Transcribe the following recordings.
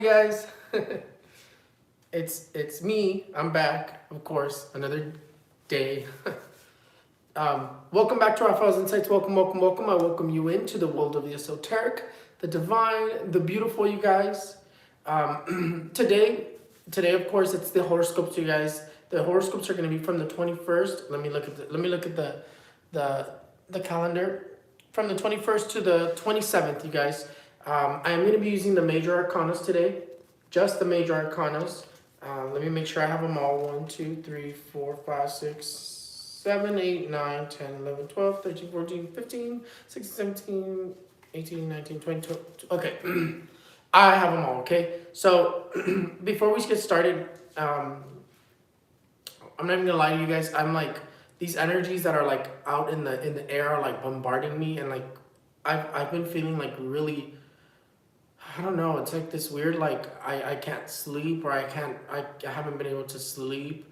Guys, it's me. I'm back, of course, another day. Welcome back to Raphaelsinsights. Welcome. I welcome you into the world of the esoteric, the divine, the beautiful, you guys. Today, of course, it's the horoscopes, you guys. The horoscopes are going to be from the 21st. Let me look at the calendar. From the 21st to the 27th, you guys. I am going to be using the major arcanas today, just the major arcanas. Let me make sure I have them all. 1, 2, 3, 4, 5, 6, 7, 8, 9, 10, 11, 12, 13, 14, 15, 16, 17, 18, 19, 20, 22. Okay, I have them all, okay? So, before we get started, I'm not even going to lie to you guys. I'm like, these energies that are like out in the air are like bombarding me, and like, I've been feeling like really, I don't know, it's like this weird, like, I can't sleep, or I haven't been able to sleep.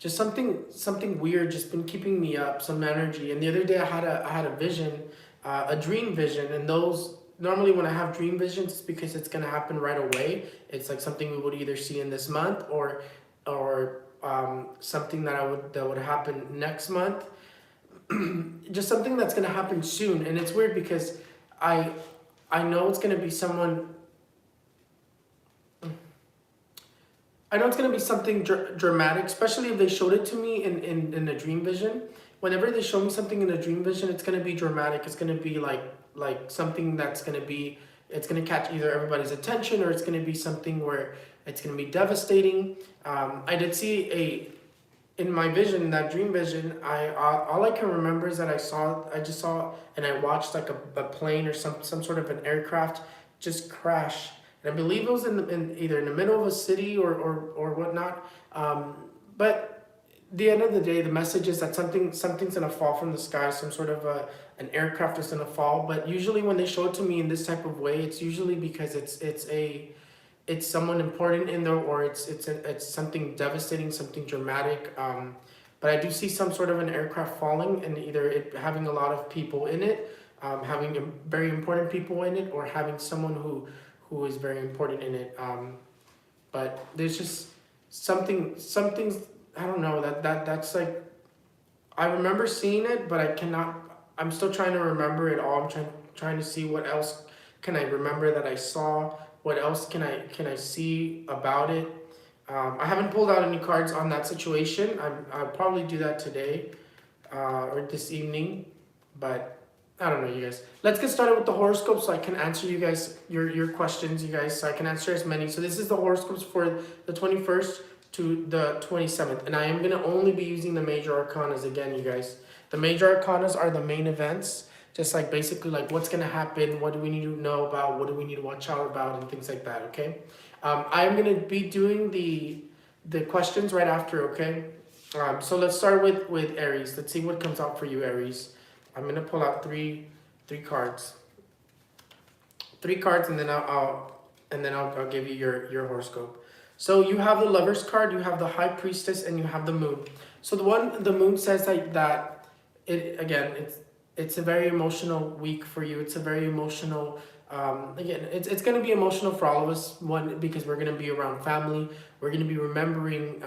Just something weird just been keeping me up, some energy. And the other day I had a vision, a dream vision, and those, normally when I have dream visions, it's because it's gonna happen right away. It's like something we would either see in this month, or something that would happen next month. Just something that's gonna happen soon. And it's weird because I know it's gonna be someone. I know it's gonna be something dramatic, especially if they showed it to me in a dream vision. Whenever they show me something in a dream vision, it's gonna be dramatic. It's gonna be like something that's gonna be. It's gonna catch either everybody's attention, or it's gonna be something where it's gonna be devastating. I did see in my vision, that dream vision, all I can remember is that I just saw, and I watched like a plane or some sort of an aircraft just crash. And I believe it was in either in the middle of a city or whatnot. But the end of the day, the message is that something's gonna fall from the sky, some sort of an aircraft is gonna fall. But usually when they show it to me in this type of way, it's usually because it's someone important in there, or it's something devastating, something dramatic. But I do see some sort of an aircraft falling, and either it having a lot of people in it, having very important people in it, or having someone who is very important in it. But there's just something's, I don't know, that's like, I remember seeing it, but I'm still trying to remember it all. I'm trying to see what else can I remember that I saw. What else can I see about it? I haven't pulled out any cards on that situation. I'll probably do that today or this evening, but I don't know, you guys. Let's get started with the horoscopes so I can answer you guys your questions, you guys. So I can answer as many. So this is the horoscopes for the 21st to the 27th, and I am gonna only be using the major arcanas again, you guys. The major arcanas are the main events. Just like basically like what's going to happen, what do we need to know about, what do we need to watch out about, and things like that, okay? I'm going to be doing the questions right after, okay? So let's start with Aries. Let's see what comes out for you, Aries. I'm going to pull out three cards. 3 cards, and then I'll give you your horoscope. So you have the Lover's card, you have the High Priestess, and you have the Moon. So the Moon says that it's a very emotional week for you. It's a very emotional, it's going to be emotional for all of us. One, because we're going to be around family. We're going to be remembering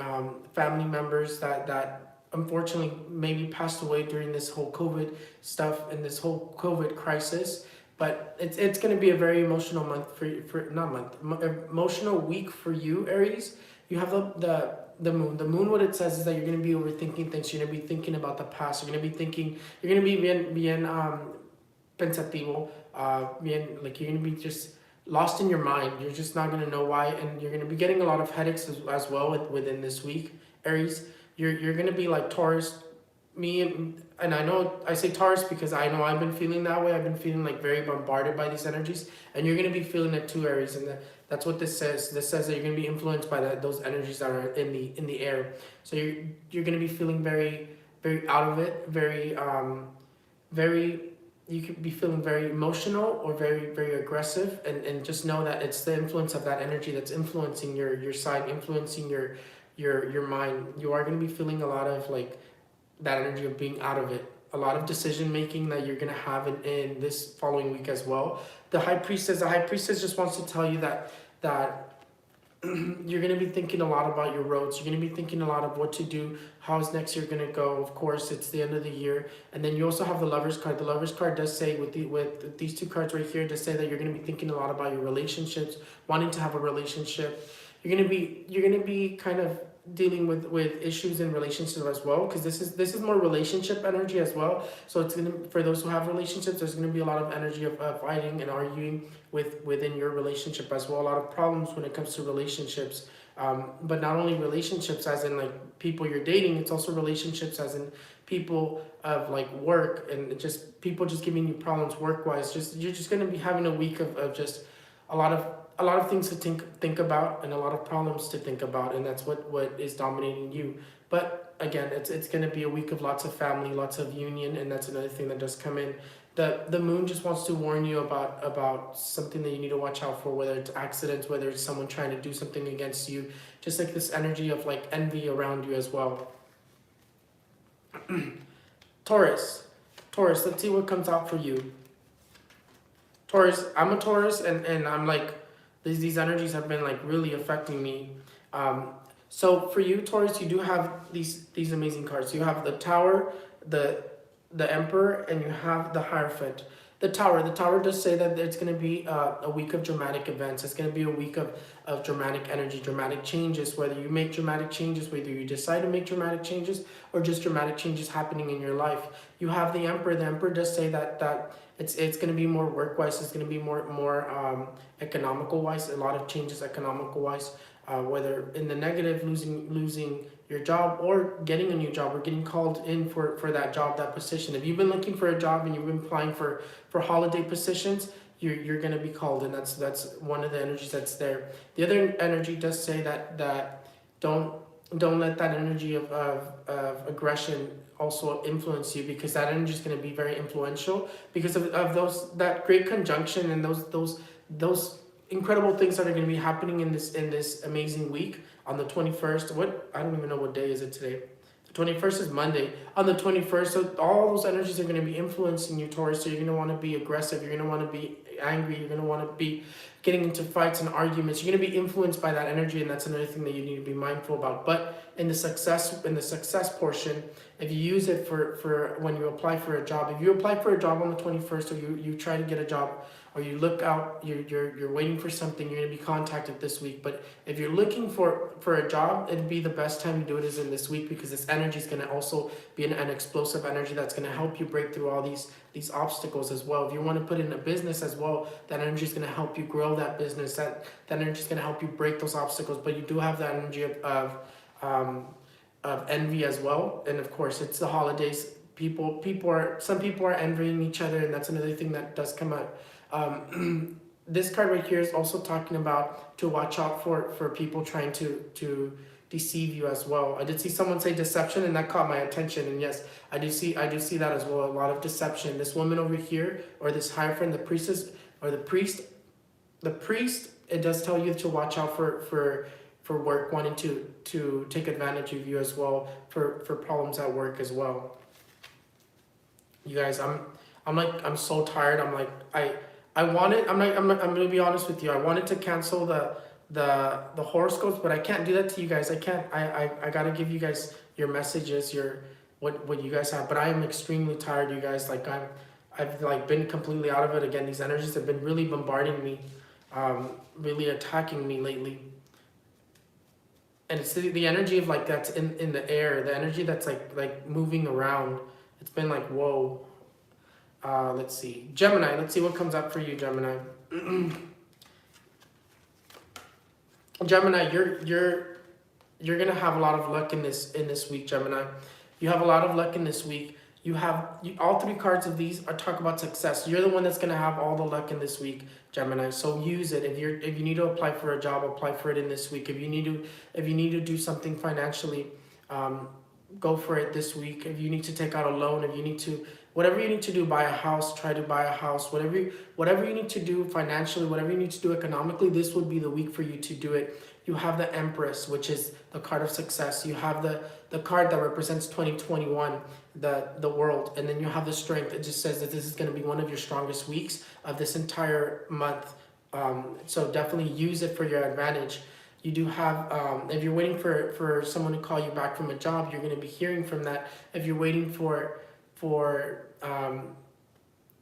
family members that unfortunately maybe passed away during this whole COVID stuff and this whole COVID crisis. But it's going to be a very emotional month emotional week for you, Aries. You have the Moon. The Moon, what it says is that you're going to be overthinking things. You're going to be thinking about the past. You're going to be bien pensativo. You're going to be just lost in your mind. You're just not going to know why. And you're going to be getting a lot of headaches as well within this week, Aries. You're going to be like Taurus. And I know I say Taurus because I know I've been feeling that way. I've been feeling like very bombarded by these energies. And you're going to be feeling it too, Aries. And that's what this says. This says that you're going to be influenced by those energies that are in the air. So you're going to be feeling very, very out of it, you could be feeling very emotional or very, very aggressive, and just know that it's the influence of that energy that's influencing your side, influencing your mind. You are going to be feeling a lot of like that energy of being out of it. A lot of decision making that you're going to have in this following week as well. The High Priestess just wants to tell you that that you're going to be thinking a lot about your roads. You're going to be thinking a lot of what to do, how's next year going to go. Of course, it's the end of the year. And then you also have the Lover's card. The Lover's card does say, with these two cards right here, does say that you're going to be thinking a lot about your relationships, wanting to have a relationship. You're going to be kind of dealing with issues in relationships as well, because this is more relationship energy as well. So it's gonna, for those who have relationships, there's gonna be a lot of energy of fighting and arguing within your relationship as well. A lot of problems when it comes to relationships, but not only relationships as in like people you're dating, it's also relationships as in people of like work, and just people just giving you problems work wise. You're just gonna be having a week of just a lot of things to think about, and a lot of problems to think about, and that's what is dominating you. But again, it's going to be a week of lots of family, lots of union, and that's another thing that does come in. The moon just wants to warn you about something that you need to watch out for, whether it's accidents, whether it's someone trying to do something against you, just like this energy of like envy around you as well. Taurus, let's see what comes out for you. Taurus, I'm a Taurus, and I'm like, these energies have been like really affecting me. So for you, Taurus, you do have these amazing cards. You have the Tower, the Emperor, and you have the Hierophant. The Tower does say that it's going to be a week of dramatic events. It's going to be a week of dramatic energy, dramatic changes, whether you make dramatic changes, whether you decide to make dramatic changes, or just dramatic changes happening in your life. You have the Emperor. The Emperor does say that it's going to be more work-wise. It's going to be more economical-wise, a lot of changes economical-wise, whether in the negative, losing your job, or getting a new job, or getting called in for that job, that position. If you've been looking for a job and you've been applying for holiday positions, you're going to be called, and that's one of the energies that's there. The other energy does say that don't let that energy of aggression also influence you, because that energy is going to be very influential because of that great conjunction and those incredible things that are going to be happening in this amazing week on the 21st. I don't even know what day is it today. The 21st is Monday. On the 21st, so all those energies are going to be influencing you, Taurus. So you're going to want to be aggressive. You're going to want to be angry. You're going to want to be getting into fights and arguments. You're going to be influenced by that energy, and that's another thing that you need to be mindful about. But in the success portion, if you use it for when you apply for a job, if you apply for a job on the 21st, or you try to get a job, or you look out, you're waiting for something, you're going to be contacted this week. But if you're looking for a job, it'd be the best time to do it is in this week, because this energy is going to also be an explosive energy that's going to help you break through all these obstacles as well. If you want to put in a business as well, that energy is going to help you grow that business. That energy is going to help you break those obstacles. But you do have that energy of envy as well. And of course, it's the holidays. Some people are envying each other, and that's another thing that does come out. This card right here is also talking about to watch out for people trying to deceive you as well. I did see someone say deception, and that caught my attention. And yes, I do see that as well. A lot of deception. This woman over here, or this Hierophant, the priestess, or the priest. It does tell you to watch out for work, wanting to take advantage of you as well, for problems at work as well. You guys, I'm so tired. I'm gonna be honest with you. I wanted to cancel the horoscopes, but I can't do that to you guys. I gotta give you guys your messages, what you guys have. But I am extremely tired, you guys. I've like been completely out of it again. These energies have been really bombarding me, really attacking me lately. And it's the energy of like that's in the air, the energy that's like moving around. It's been like, whoa. Let's see. Gemini, let's see what comes up for you, Gemini. Gemini, you're gonna have a lot of luck in this week, Gemini. You have a lot of luck in this week. All three cards of these are talk about success. You're the one that's gonna have all the luck in this week, Gemini. So use it. If you need to apply for a job, apply for it in this week. If you need to do something financially, go for it this week. If you need to take out a loan, if you need to, whatever you need to do, buy a house, try to buy a house, whatever you need to do financially, whatever you need to do economically, this would be the week for you to do it. You have the Empress, which is the card of success. You have the card that represents 2021, the world, and then you have the Strength. It just says that this is going to be one of your strongest weeks of this entire month So definitely use it for your advantage. You do have, if you're waiting for someone to call you back from a job, you're going to be hearing from that. If you're waiting for um,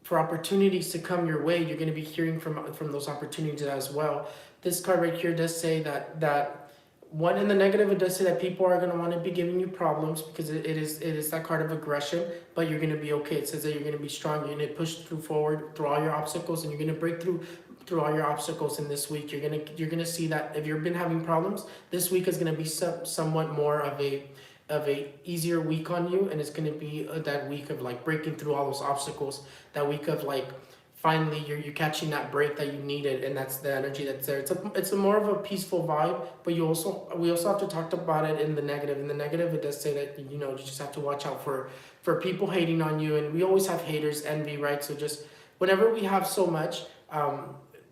for opportunities to come your way, you're going to be hearing from those opportunities as well. This card right here does say that one, in the negative, it does say that people are going to want to be giving you problems because it is that card of aggression, but you're going to be okay. It says that you're going to be strong. You're going to push through forward through all your obstacles, and you're going to break through all your obstacles in this week. You're gonna see that if you've been having problems, this week is going to be somewhat more of a easier week on you, and it's going to be that week of like breaking through all those obstacles, that week of like finally you're catching that break that you needed, and that's the energy that's there. It's a more of a peaceful vibe, but we also have to talk about it in the negative. In the negative, it does say that you just have to watch out for people hating on you, and we always have haters, envy, right? So just whenever we have so much,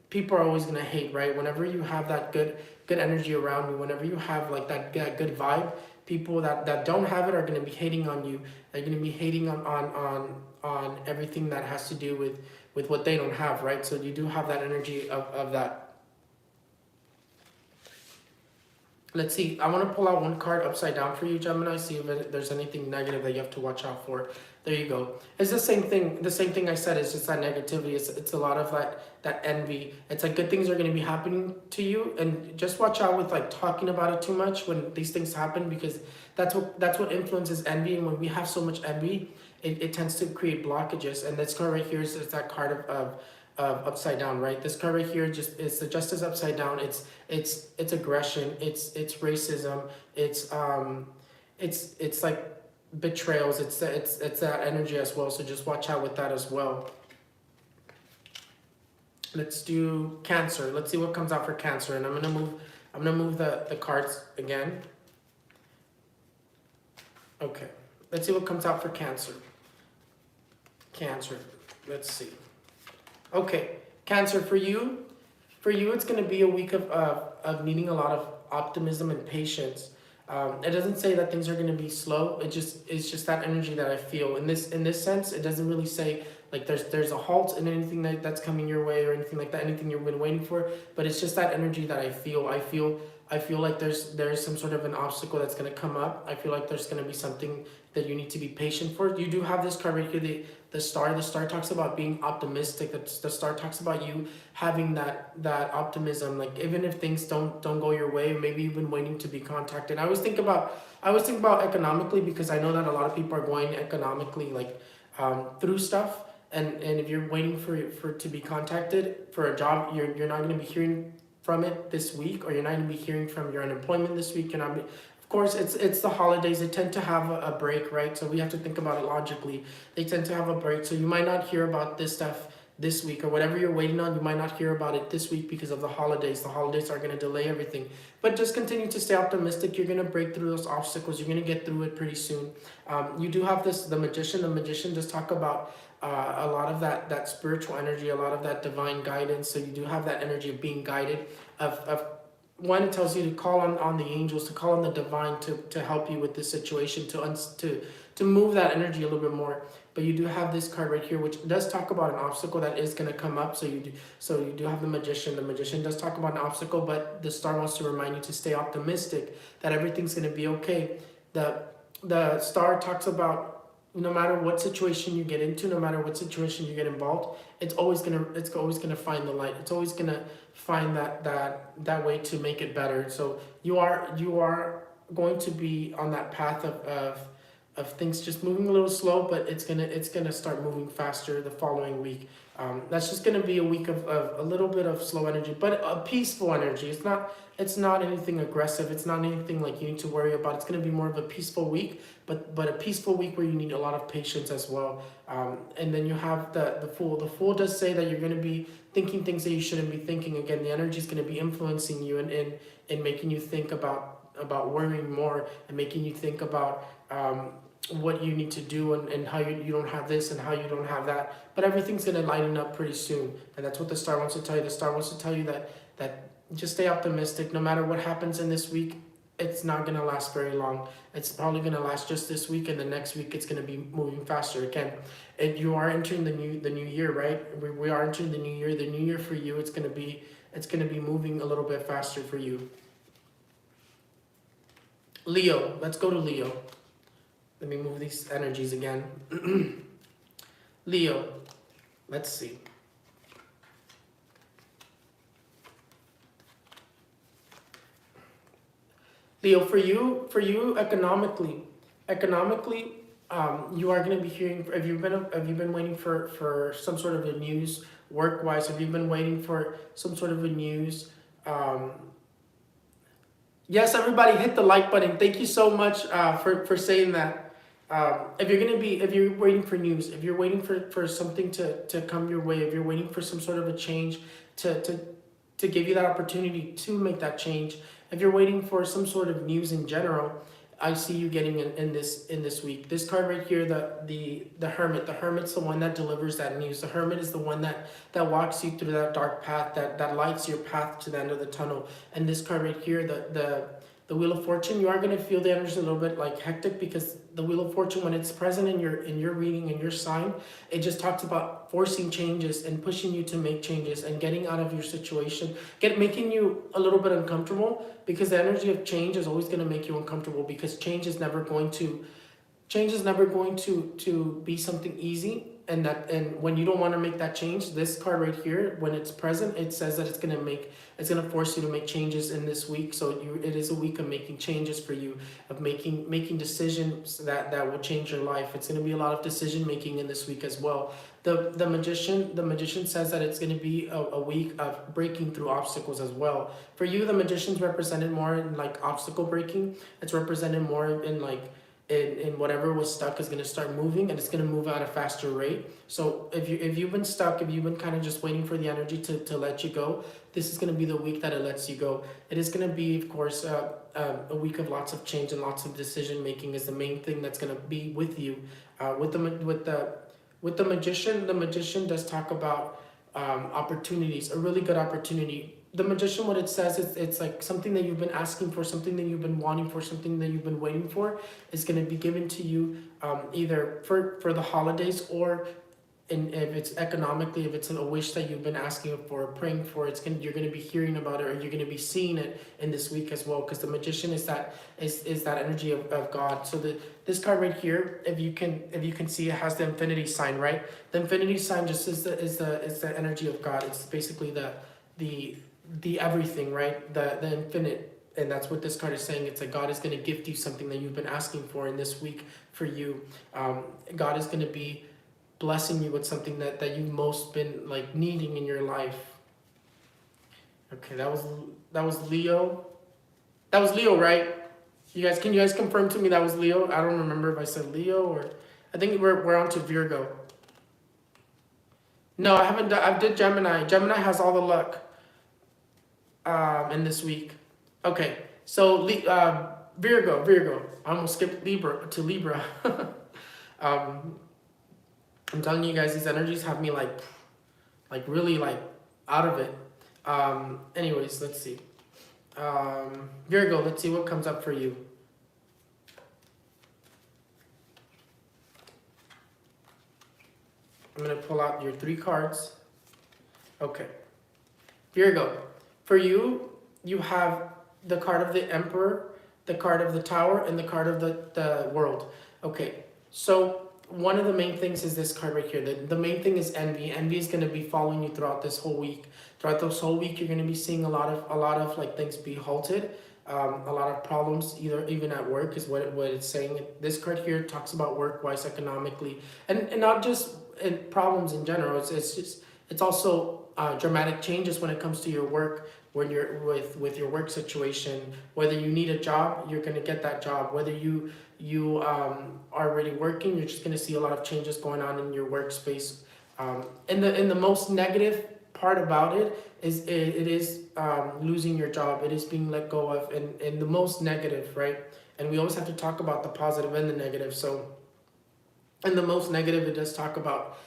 people are always going to hate, right? Whenever you have that good energy around you, whenever you have like that good vibe, people that don't have it are going to be hating on you. They're going to be hating on everything that has to do with what they don't have, right? So you do have that energy of that. Let's see. I want to pull out one card upside down for you, Gemini. See if there's anything negative that you have to watch out for. There you go. It's the same thing. The same thing I said. It's just that negativity. It's a lot of that envy. It's like good things are going to be happening to you, and just watch out with like talking about it too much when these things happen, because that's what influences envy. And when we have so much envy, it tends to create blockages. And this card right here is that card of upside down, right? This card right here just is the justice upside down. It's aggression. It's racism. It's like betrayals. It's that energy as well. So just watch out with that as well. Let's do Cancer. Let's see what comes out for Cancer. And I'm gonna move the cards again. Okay. Let's see what comes out for Cancer. Cancer. Let's see. Okay, Cancer, for you, it's going to be a week of needing a lot of optimism and patience. It doesn't say that things are going to be slow. It's just that energy that I feel. In this sense, it doesn't really say like there's a halt in anything that's coming your way or anything like that, anything you've been waiting for. But it's just that energy that I feel. I feel like there's some sort of an obstacle that's going to come up. I feel like there's going to be something that you need to be patient for. You do have this card right here, the star. The star talks about being optimistic. The star talks about you having that optimism. Like even if things don't go your way, maybe you've been waiting to be contacted. I always think about economically, because I know that a lot of people are going economically like through stuff. And if you're waiting for to be contacted for a job, you're not going to be hearing from it this week, or you're not going to be hearing from your unemployment this week. Of course, it's the holidays. They tend to have a break, right? So we have to think about it logically. They tend to have a break, so you might not hear about this stuff this week, or whatever you're waiting on. You might not hear about it this week because of the holidays. The holidays are going to delay everything. But just continue to stay optimistic. You're going to break through those obstacles. You're going to get through it pretty soon. You do have the Magician. The Magician does talk about a lot of that spiritual energy, a lot of that divine guidance. So you do have that energy of being guided, of one, it tells you to call on the angels, to call on the divine to help you with this situation, to move that energy a little bit more. But you do have this card right here, which does talk about an obstacle that is going to come up. So you do have the Magician. The Magician does talk about an obstacle, but the star wants to remind you to stay optimistic, that everything's going to be okay. The star talks about no matter what situation you get into, no matter what situation you get involved, it's always gonna find the light. It's always gonna find that way to make it better. So you are going to be on that path of things just moving a little slow, but it's gonna start moving faster the following week. That's just gonna be a week of a little bit of slow energy, but a peaceful energy. It's not anything aggressive. It's not anything like you need to worry about. It's gonna be more of a peaceful week, but a peaceful week where you need a lot of patience as well. And then you have the Fool. The Fool does say that you're gonna be thinking things that you shouldn't be thinking. Again, the energy is gonna be influencing you and making you think about worrying more, and making you think about what you need to do and how you don't have this and how you don't have that. But everything's going to lighten up pretty soon. And that's what the star wants to tell you. The star wants to tell you that just stay optimistic. No matter what happens in this week, it's not going to last very long. It's probably going to last just this week, and the next week it's going to be moving faster again. And you are entering the new year, right? We are entering the new year. The new year for you, it's going to be moving a little bit faster for you. Leo, let's go to Leo. Let me move these energies again. Leo, let's see. Leo, for you, economically, you are going to be hearing. Have you been waiting for some sort of a news work wise? Have you been waiting for some sort of a news? Yes, everybody, hit the like button. Thank you so much for saying that. If you're waiting for news, if you're waiting for something to come your way, if you're waiting for some sort of a change to give you that opportunity to make that change, if you're waiting for some sort of news in general, I see you getting in this week. This card right here, the Hermit. The Hermit's the one that delivers that news. The Hermit is the one that walks you through that dark path, that lights your path to the end of the tunnel. And this card right here, the Wheel of Fortune, you are going to feel the energy a little bit like hectic, because the Wheel of Fortune, when it's present in your reading, in your sign, it just talks about forcing changes and pushing you to make changes and getting out of your situation, making you a little bit uncomfortable, because the energy of change is always going to make you uncomfortable, because change is never going to be something easy. And when you don't want to make that change, this card right here, when it's present, it says that it's gonna force you to make changes in this week. So it is a week of making changes for you, of making decisions that will change your life. It's gonna be a lot of decision making in this week as well. The magician says that it's gonna be a week of breaking through obstacles as well. For you, the Magician's represented more in like obstacle breaking. It's represented more in like in whatever was stuck is going to start moving, and it's going to move at a faster rate. So if you've been stuck, if you've been kind of just waiting for the energy to let you go, this is going to be the week that it lets you go. It is going to be, of course, a week of lots of change and lots of decision making is the main thing that's going to be with you. With the Magician, the Magician does talk about opportunities, a really good opportunity. The Magician, what it says is it's like something that you've been asking for, something that you've been wanting for, something that you've been waiting for is going to be given to you either for the holidays, or if it's economically, if it's a wish that you've been asking for, praying for, you're going to be hearing about it, or you're going to be seeing it in this week as well, because the Magician is that energy of God. So this card right here, if you can see, it has the infinity sign, right? The infinity sign just is the energy of God. It's basically the everything, right? The infinite. And that's what this card is saying. It's like God is going to gift you something that you've been asking for in this week for you. God is going to be blessing you with something that you've most been like needing in your life. Okay, that was Leo. That was Leo, right? Can you guys confirm to me that was Leo? I don't remember if I said Leo, or I think we're on to Virgo. No, I haven't done, I did Gemini. Gemini has all the luck in this week. Okay, so Virgo. I almost skipped Libra. I'm telling you guys, these energies have me like really like out of it. Anyways, let's see. Virgo, let's see what comes up for you. I'm going to pull out your 3 cards. Okay. Virgo, for you, you have the card of the Emperor, the card of the Tower, and the card of the World. Okay, so one of the main things is this card right here. The main thing is envy. Envy is going to be following you throughout this whole week. Throughout this whole week, you're going to be seeing a lot of like things be halted. A lot of problems, even at work, is what it's saying. This card here talks about work-wise, economically, and not just in problems in general. It's also dramatic changes when it comes to your work. When you're with your work situation, whether you need a job, you're going to get that job. Whether you are already working, you're just going to see a lot of changes going on in your workspace. And the most negative part about it is losing your job. It is being let go of, and the most negative, right? And we always have to talk about the positive and the negative. So in the most negative, it does talk about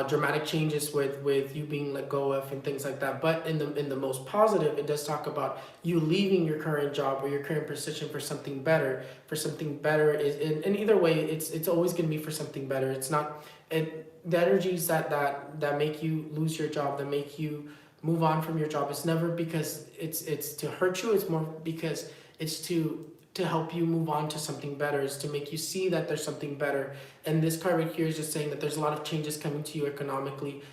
dramatic changes with you being let go of and things like that. But in the most positive, it does talk about you leaving your current job or your current position for something better. For something better is in either way, it's always going to be for something better. It's not the energies that make you lose your job, that make you move on from your job. It's never because it's to hurt you. It's more because it's to help you move on to something better, is to make you see that there's something better. And this card right here is just saying that there's a lot of changes coming to you economically.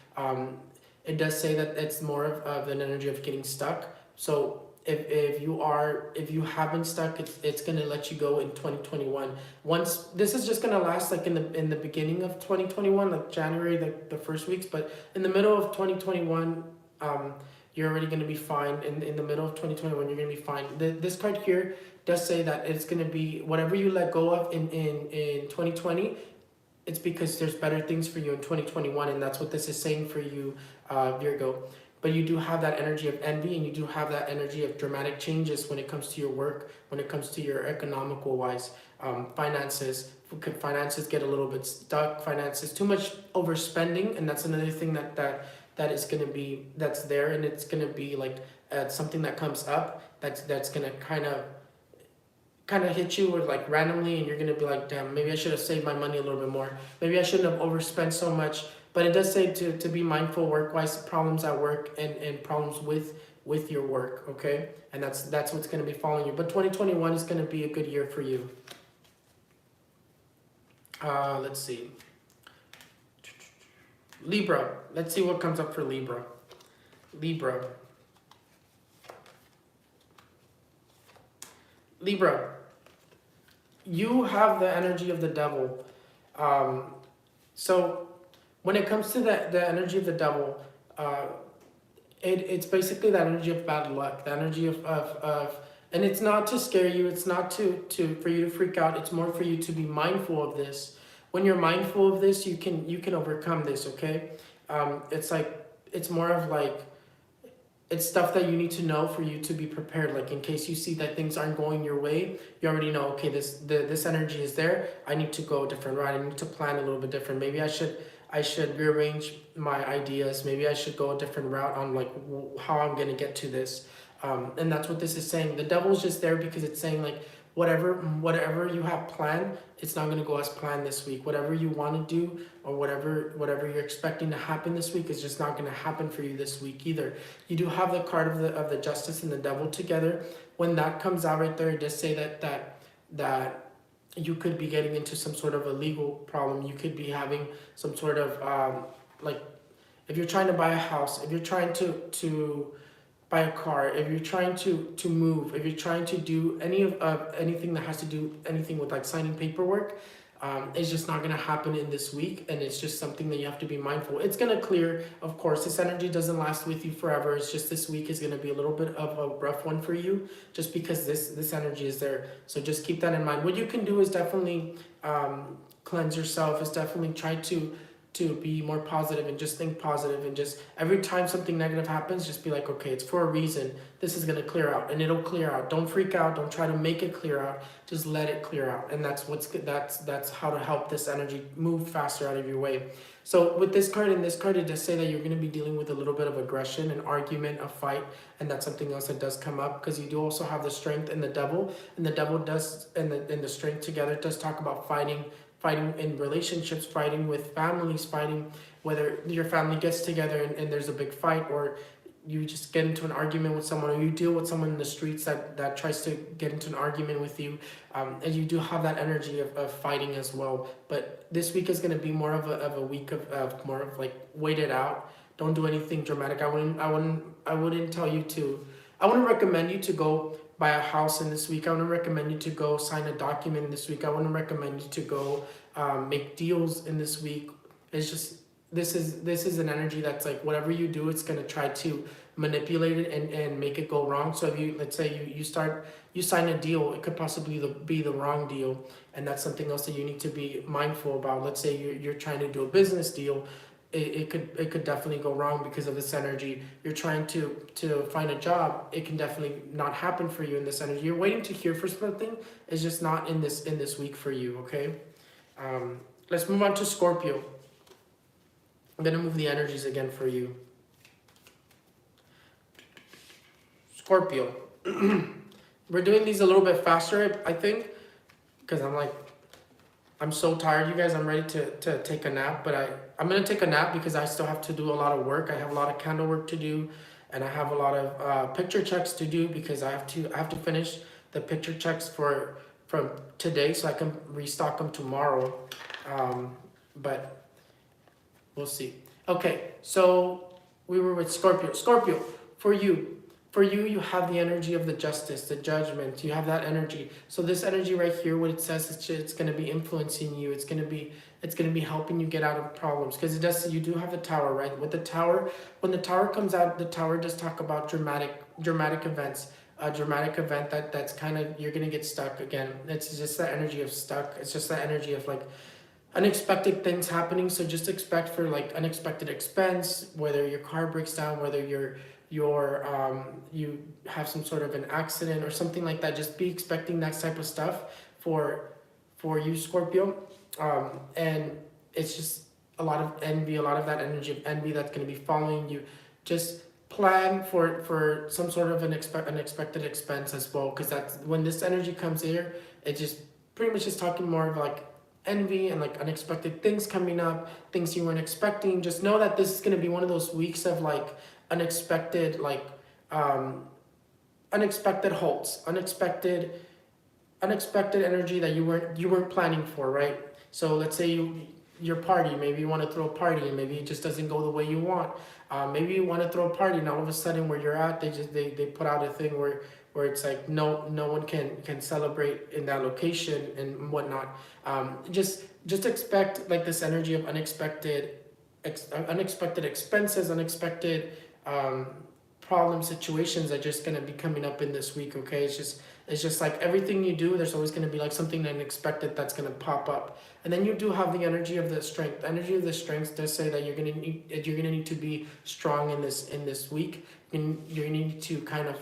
It does say that it's more of an energy of getting stuck. So if you have been stuck, it's gonna let you go in 2021. Once this is just gonna last like in the beginning of 2021, like January, the first weeks, but in the middle of 2021, you're already gonna be fine. In the middle of 2021, you're gonna be fine. This card here does say that it's going to be whatever you let go of in 2020, it's because there's better things for you in 2021, and that's what this is saying for you, Virgo. But you do have that energy of envy, and you do have that energy of dramatic changes when it comes to your work, when it comes to your economical wise, finances. Could finances get a little bit stuck? Finances, too much overspending, and that's another thing that is going to be, that's there, and it's going to be like something that comes up that's going to kind of hit you with like randomly, and you're going to be like, damn, maybe I should have saved my money a little bit more. Maybe I shouldn't have overspent so much. But it does say to be mindful work-wise, problems at work and problems with your work, okay? And that's what's going to be following you. But 2021 is going to be a good year for you. Let's see. Libra. Let's see what comes up for Libra. Libra. Libra, you have the energy of the devil. So when it comes to the energy of the devil, it's basically that energy of bad luck, the energy of and it's not to scare you, it's not to for you to freak out, it's more for you to be mindful of this. When you're mindful of this, you can overcome this, okay? It's more of like, it's stuff that you need to know for you to be prepared. Like in case you see that things aren't going your way, you already know, okay, this energy is there. I need to go a different route. I need to plan a little bit different. Maybe I should rearrange my ideas. Maybe I should go a different route on like how I'm going to get to this. And that's what this is saying. The devil's just there because it's saying like, whatever you have planned, it's not going to go as planned this week. Whatever you want to do, or whatever you're expecting to happen this week, is just not going to happen for you this week either. You do have the card of the justice and the devil together. When that comes out right there, it does say that you could be getting into some sort of a legal problem. You could be having some sort of like, if you're trying to buy a house, if you're trying to buy a car, if you're trying to move, if you're trying to do anything that has to do anything with like signing paperwork, it's just not going to happen in this week, and it's just something that you have to be mindful. It's going to clear, of course. This energy doesn't last with you forever. It's just this week is going to be a little bit of a rough one for you, just because this energy is there. So just keep that in mind. What you can do is definitely cleanse yourself. Is definitely try to be more positive and just think positive, and just every time something negative happens, just be like, okay, it's for a reason. This is going to clear out, and it'll clear out. Don't freak out. Don't try to make it clear out. Just let it clear out. And that's what's good. That's how to help this energy move faster out of your way. So with this card and this card, it does say that you're going to be dealing with a little bit of aggression, an argument, a fight, and that's something else that does come up, because you do also have the strength and the devil, and the devil does, and the strength together does talk about fighting in relationships, fighting with families, fighting whether your family gets together and there's a big fight, or you just get into an argument with someone, or you deal with someone in the streets that tries to get into an argument with you, and you do have that energy of fighting as well. But this week is going to be more of a week of more of like, wait it out. Don't do anything dramatic. I wouldn't tell you to. I wouldn't recommend you to go buy a house in this week. I wouldn't recommend you to go sign a document this week. I wouldn't recommend you to go make deals in this week. It's just, this is an energy that's like, whatever you do, it's going to try to manipulate it and make it go wrong. So if you, let's say you sign a deal, it could possibly be the wrong deal, and that's something else that you need to be mindful about. Let's say you're trying to do a business deal. It could definitely go wrong because of this energy. You're trying to find a job. It can definitely not happen for you in this energy. You're waiting to hear for something. It's just not in this week for you, okay? Let's move on to Scorpio. I'm going to move the energies again for you. Scorpio. We're doing these a little bit faster, I think, because I'm so tired, you guys. I'm ready to take a nap, but I'm going to take a nap because I still have to do a lot of work. I have a lot of candle work to do, and I have a lot of picture checks to do because I have to finish the picture checks from today so I can restock them tomorrow. But we'll see. Okay, so we were with Scorpio. Scorpio, for you, you have the energy of the justice, the judgment. You have that energy. So this energy right here, what it says, it's going to be influencing you. It's going to be helping you get out of problems, because it does. You do have the Tower, right? With the Tower, when the Tower comes out, the Tower does talk about dramatic events. A dramatic event that's kind of, you're going to get stuck again. It's just that energy of stuck. It's just that energy of like unexpected things happening. So just expect for like unexpected expense, whether your car breaks down, whether you have some sort of an accident or something like that. Just be expecting that type of stuff for you, Scorpio. And it's just a lot of envy, a lot of that energy of envy that's going to be following you. Just plan for some sort of an unexpected expense as well, because that's when this energy comes here. It just pretty much is talking more of like envy and like unexpected things coming up, things you weren't expecting. Just know that this is going to be one of those weeks of like unexpected, like unexpected halts, unexpected energy that you weren't planning for, right? So let's say your party, maybe you want to throw a party and maybe it just doesn't go the way you want. Maybe you want to throw a party and all of a sudden where you're at, they put out a thing where it's like no one can celebrate in that location and whatnot. Just expect like this energy of unexpected expenses, unexpected problem situations are just going to be coming up in this week. Okay, it's just like everything you do, there's always going to be like something unexpected that's going to pop up. And then you do have the energy of the strength. The energy of the strength does say that you're going to need to be strong in this week. You're going to need to kind of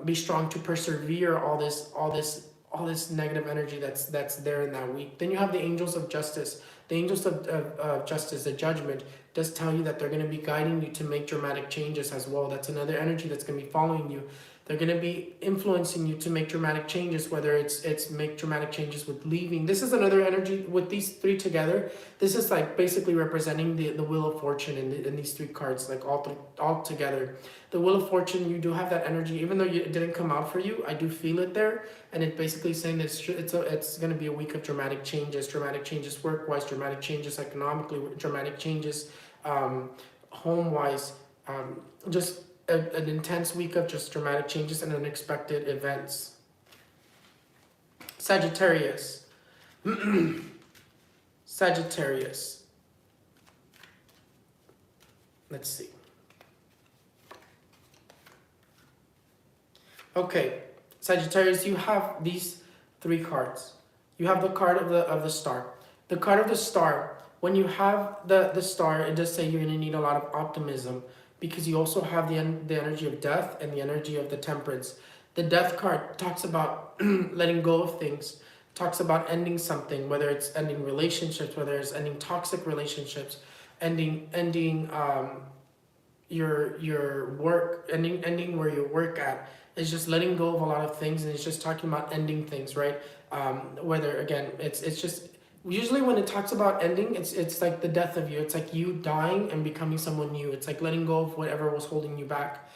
be strong to persevere all this negative energy that's there in that week. Then you have the angels of justice. The angels of justice, the judgment, does tell you that they're going to be guiding you to make dramatic changes as well. That's another energy that's going to be following you. They're going to be influencing you to make dramatic changes, whether it's make dramatic changes with leaving. This is another energy with these three together. This is like basically representing the Wheel of Fortune in these three cards, like all together. The Wheel of Fortune, you do have that energy, even though it didn't come out for you. I do feel it there, and it basically saying that it's going to be a week of dramatic changes work-wise, dramatic changes economically, dramatic changes home-wise, just an intense week of just dramatic changes and unexpected events. Sagittarius. Sagittarius. Let's see. Okay, Sagittarius, you have these three cards. You have the card of the star. The card of the star, when you have the star, it does say you're going to need a lot of optimism, because you also have the energy of death and the energy of the temperance. The death card talks about letting go of things, talks about ending something, whether it's ending relationships, whether it's ending toxic relationships, ending your work, ending where you work at. It's just letting go of a lot of things, and it's just talking about ending things, right? Whether again, it's just usually when it talks about ending, it's like the death of you. It's like you dying and becoming someone new. It's like letting go of whatever was holding you back,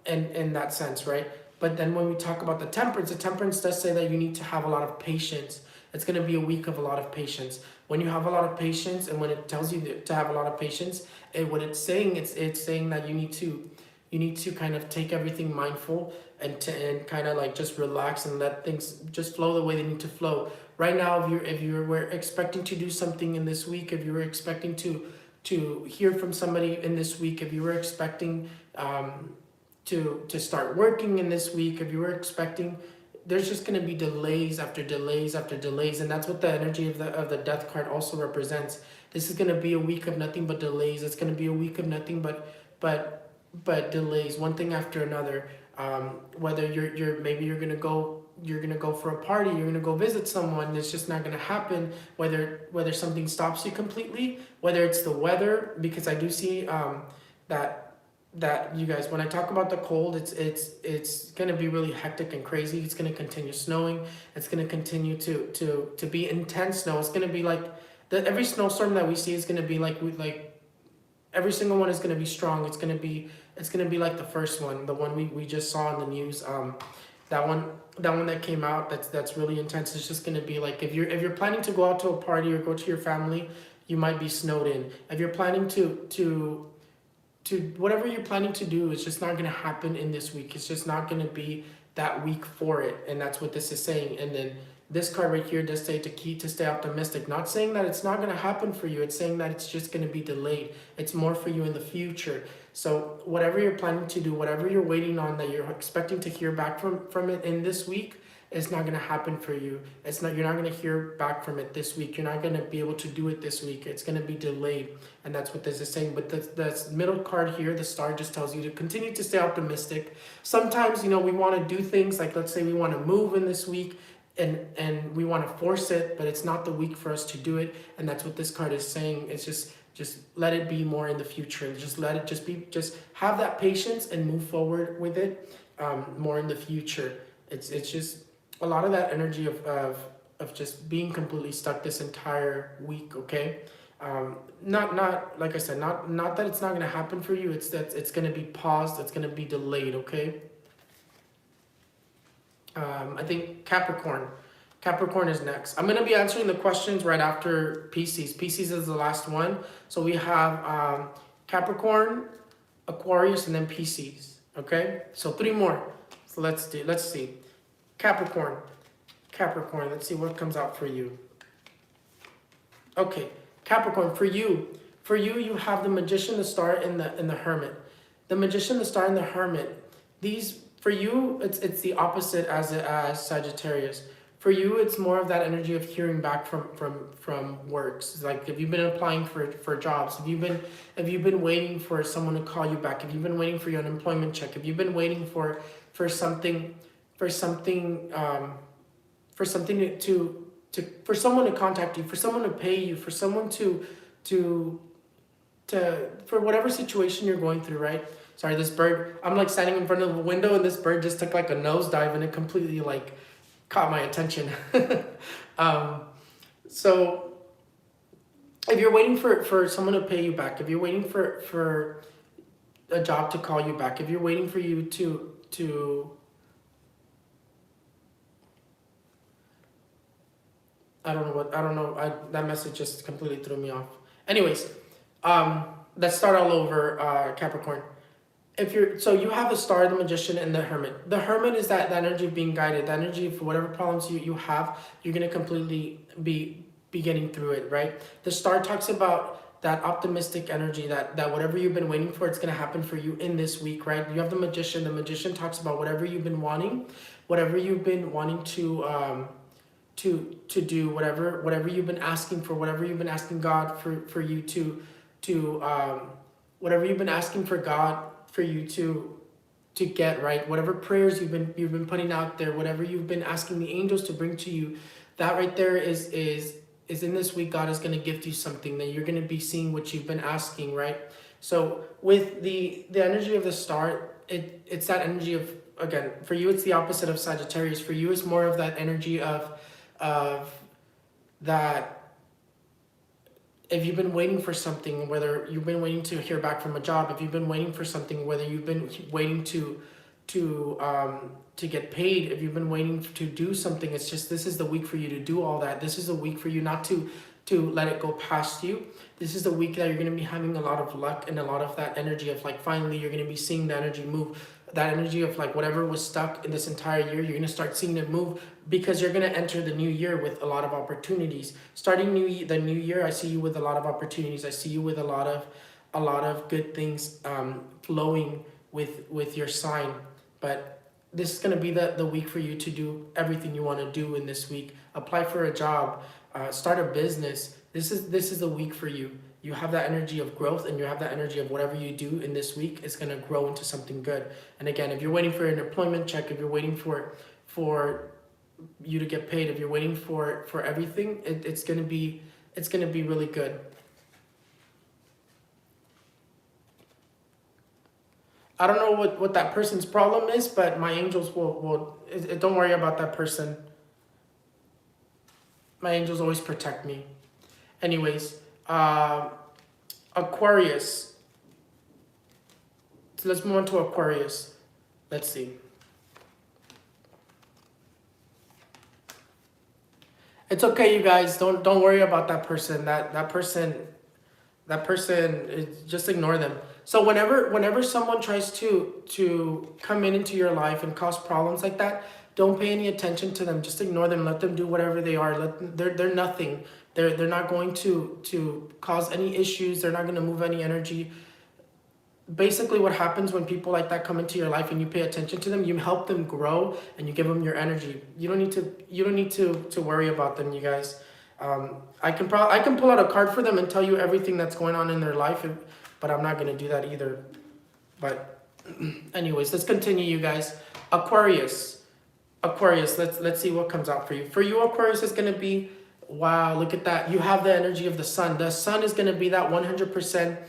in that sense, right? But then when we talk about the temperance does say that you need to have a lot of patience. It's going to be a week of a lot of patience. When you have a lot of patience, and when it tells you to have a lot of patience, what it's saying, it's saying that you need to kind of take everything mindful and kind of like just relax and let things just flow the way they need to flow. Right now, if you were expecting to do something in this week, if you were expecting to hear from somebody in this week, if you were expecting to start working in this week, if you were expecting, there's just going to be delays after delays after delays, and that's what the energy of the death card also represents. This is going to be a week of nothing but delays. It's going to be a week of nothing but delays, one thing after another. Whether maybe you're going to go you're gonna go for a party, you're gonna go visit someone. It's just not gonna happen. Whether something stops you completely, whether it's the weather, because I do see that you guys, when I talk about the cold, it's gonna be really hectic and crazy. It's gonna continue snowing. It's gonna continue to be intense snow. It's gonna be like every snowstorm that we see is gonna be like every single one is gonna be strong. It's gonna be like the first one, the one we just saw in the news. That one that came out, that's really intense. It's just gonna be like if you're planning to go out to a party or go to your family, you might be snowed in. If you're planning to whatever you're planning to do, it's just not going to happen in this week. It's just not going to be that week for it. And that's what this is saying. And then this card right here does say to stay optimistic. Not saying that it's not going to happen for you. It's saying that it's just going to be delayed. It's more for you in the future. So whatever you're planning to do, whatever you're waiting on, that you're expecting to hear back from it in this week, it's not going to happen for you. You're not going to hear back from it this week. You're not going to be able to do it this week. It's going to be delayed. And that's what this is saying. But the middle card here, the star, just tells you to continue to stay optimistic. Sometimes, we want to do things like, let's say we want to move in this week and we want to force it, but it's not the week for us to do it. And that's what this card is saying. It's just let it be more in the future. Just have that patience and move forward with it more in the future. It's just a lot of that energy of just being completely stuck this entire week, okay? Not like I said, not that it's not going to happen for you. It's that it's going to be paused. It's going to be delayed, okay? I think Capricorn is next. I'm going to be answering the questions right after Pisces. Pisces is the last one. So we have Capricorn, Aquarius, and then Pisces, okay? So 3 more. So let's see. Capricorn, let's see what comes out for you. Okay, Capricorn, for you, you have the Magician, the Star, and the Hermit. The Magician, the Star, and the Hermit. These, for you, it's the opposite as Sagittarius. For you, it's more of that energy of hearing back from works. Like if you've been applying for jobs, if you've been waiting for someone to call you back, if you've been waiting for your unemployment check, if you've been waiting for something for someone to contact you, for someone to pay you, for someone to for whatever situation you're going through, right? Sorry, this bird, I'm like standing in front of a window and this bird just took like a nosedive and it completely like caught my attention. So if you're waiting for someone to pay you back, if you're waiting for a job to call you back, if you're waiting for you to I don't know. That message just completely threw me off. Anyways, let's start all over, Capricorn. So you have the Star, the Magician, and the Hermit. The Hermit is that energy of being guided, the energy of whatever problems you have, you're going to completely be getting through it, right? The Star talks about that optimistic energy, that whatever you've been waiting for, it's going to happen for you in this week, right? You have the Magician. The Magician talks about whatever you've been wanting to do, whatever you've been asking for, whatever you've been asking God for you to whatever you've been asking for God for you to get, right? Whatever prayers you've been putting out there, whatever you've been asking the angels to bring to you, that right there is in this week. God is going to gift you something that you're going to be seeing what you've been asking, right? So with the energy of the Star, it's that energy of, again, for you it's the opposite of Sagittarius. For you it's more of that energy of that if you've been waiting for something, whether you've been waiting to hear back from a job, if you've been waiting for something, whether you've been waiting to get paid, if you've been waiting to do something, it's just, this is the week for you to do all that. This is the week for you not to let it go past you. This is the week that you're going to be having a lot of luck and a lot of that energy of like, finally you're going to be seeing the energy move. That energy of like whatever was stuck in this entire year, you're going to start seeing it move, because you're going to enter the new year with a lot of opportunities. Starting the new year, I see you with a lot of opportunities. I see you with a lot of good things flowing with your sign. But this is going to be the week for you to do everything you want to do in this week. Apply for a job, start a business. This is the week for you. You have that energy of growth, and you have that energy of whatever you do in this week is going to grow into something good. And again, if you're waiting for an employment check, if you're waiting for you to get paid, if you're waiting for everything, it's gonna be really good. I don't know what that person's problem is, but my angels will don't worry about that person. My angels always protect me. Anyways, Aquarius. So let's move on to Aquarius. Let's see. It's okay, you guys. Don't worry about that person. That person is, just ignore them. So whenever someone tries to come into your life and cause problems like that, don't pay any attention to them. Just ignore them. Let them do whatever they are. They're nothing. They're not going to cause any issues. They're not going to move any energy. Basically, what happens when people like that come into your life and you pay attention to them, you help them grow and you give them your energy. You don't need to worry about them, you guys. I can pull out a card for them and tell you everything that's going on in their life, but I'm not gonna do that either. But anyways, let's continue, you guys. Aquarius, let's see what comes out for you. For you, Aquarius is gonna be, wow, look at that. You have the energy of the sun. The sun is gonna be that 100%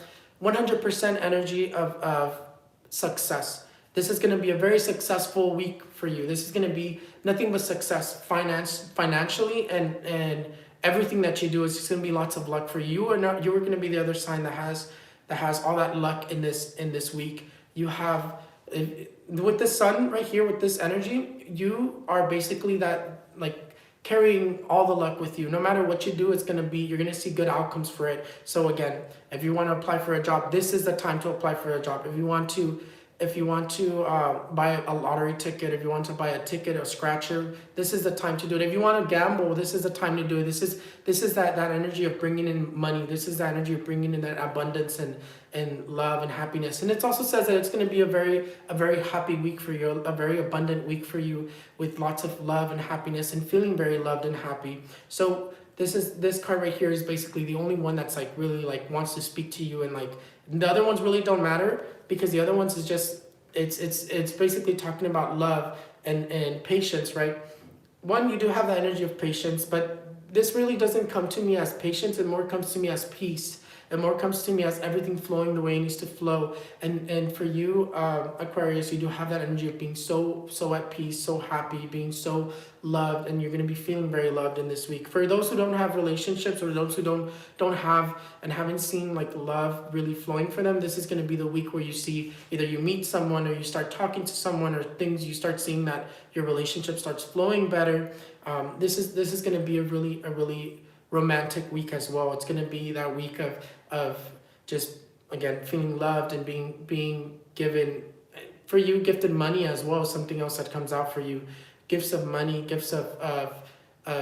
energy of success. This is going to be a very successful week for you. This is going to be nothing but success financially, and everything that you do is going to be lots of luck for you. You are going to be the other sign that has all that luck in this week. You have, with the sun right here, with this energy, you are basically that, like, carrying all the luck with you. No matter what you do, you're gonna see good outcomes for it. So again, if you want to apply for a job, this is the time to apply for a job. If you want to buy a lottery ticket, if you want to buy a ticket, a scratcher, this is the time to do it. If you want to gamble, this is the time to do it. This is that energy of bringing in money. This is the energy of bringing in that abundance and love and happiness. And it also says that it's going to be a very happy week for you, a very abundant week for you, with lots of love and happiness and feeling very loved and happy. So this card right here is basically the only one that's like really like wants to speak to you, and like the other ones really don't matter, because the other ones is just it's basically talking about love and patience, right? One, you do have the energy of patience, but this really doesn't come to me as patience. It more comes to me as peace. It more comes to me as everything flowing the way it needs to flow. And for you, Aquarius, you do have that energy of being so at peace, so happy, being so loved, and you're going to be feeling very loved in this week. For those who don't have relationships, or those who don't have and haven't seen like love really flowing for them, this is going to be the week where you see either you meet someone, or you start talking to someone, or things, you start seeing that your relationship starts flowing better. This is going to be a really romantic week as well. It's going to be that week of just, again, feeling loved and being given, for you, gifted money as well, something else that comes out for you. Gifts of money, gifts of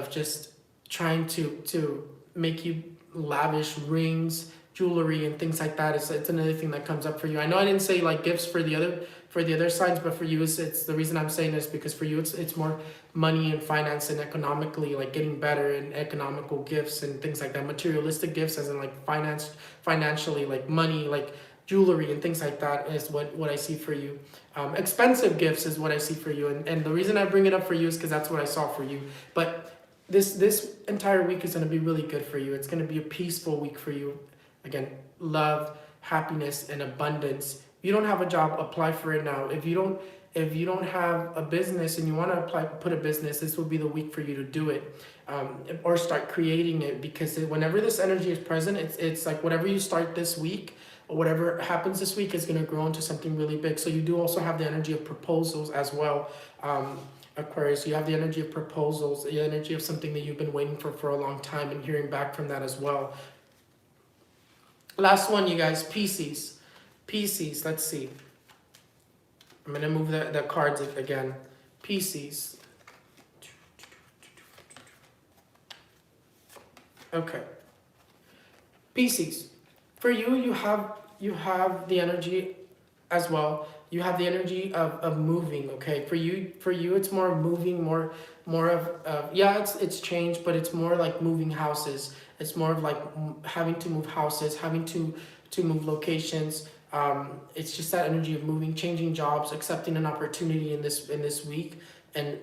just trying to make you lavish, rings, jewelry, and things like that. It's another thing that comes up for you. I know I didn't say like gifts for the other signs, but for you, it's the reason I'm saying this, because for you it's more money and finance and economically, like getting better, and economical gifts and things like that. Materialistic gifts, as in like financially, like money, like jewelry and things like that, is what I see for you. Expensive gifts is what I see for you, and the reason I bring it up for you is because that's what I saw for you. But this entire week is going to be really good for you. It's going to be a peaceful week for you. Again, love, happiness, and abundance. If you don't have a job, apply for it now. If you don't have a business and you want to put a business, this will be the week for you to do it, or start creating it. Because whenever this energy is present, it's like whatever you start this week, or whatever happens this week, is going to grow into something really big. So you do also have the energy of proposals as well, Aquarius. You have the energy of proposals, the energy of something that you've been waiting for a long time, and hearing back from that as well. Last one, you guys, Pisces. Pisces, let's see. I'm going to move the cards again. Pisces. Okay. Pisces. For you, you have the energy as well. You have the energy of moving, okay? For you, it's more moving, more of yeah, it's changed, but it's more like moving houses. It's more of like having to move houses, having to move locations. It's just that energy of moving, changing jobs, accepting an opportunity in this week, and